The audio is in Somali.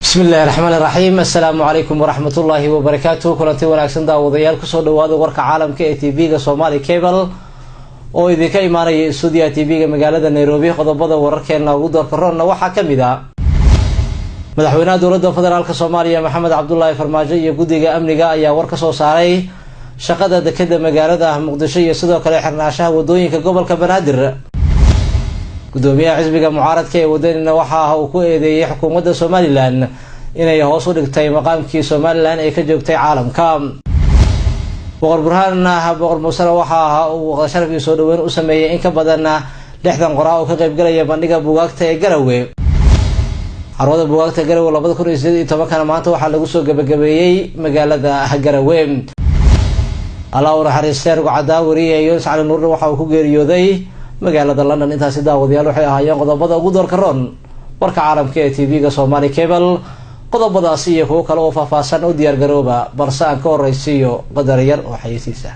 بسم الله الرحمن الرحيم. السلام عليكم ورحمة الله وبركاته. كلنتي wanaagsan daawadayaal ku soo dhawaada warka caalamka ee TV-ga Somali Cable oo idinka imaanaya studio TV-ga magaalada Nairobi. Qodobada wararkeena ugu doorkarona waxa kamid ah madaxweynaha dowladda federaalka Soomaaliya Maxamed Cabdullaahi Farmaajo iyo guddiga amniga ayaa war ka soo saaray shaqada dekedda magaalada Muqdisho iyo sidoo kale xirnaashaha wadooyinka gobolka Banaadir. gudoomiyaha xisbiga mucaaradka ee wadanina waxa uu ku eedeeyay xukuumadda Somaliland inay hoos u dhigtay maqaamkii Somaliland ee ka joogtay caalamka. boqor burhaan boqor muuse waxa uu sharaf iyo soo dhaweyn u sameeyay in ka badan 60 qoraa oo ka qayb galaya bandhiga buugaagta ee Garowe. carwada buugaagta Garowe 2018 maanta waxa lagu soo gabagabeeyay magaalada Garowe. Allah u raxariisteer gocada wariye Yunus Cali Nuur waxa uu ku geeriyooday magaalada London. intaasi daawadayaal waxay ahaayeen qodobada ugu doorka roon warka caalamka ee TV-ga Somali Cable. qodobadaasi iyo kuwa kale oo faahfaahsan u diyaar garooba balse aan ka horeysiyo qadar yar oo xayeysiisa.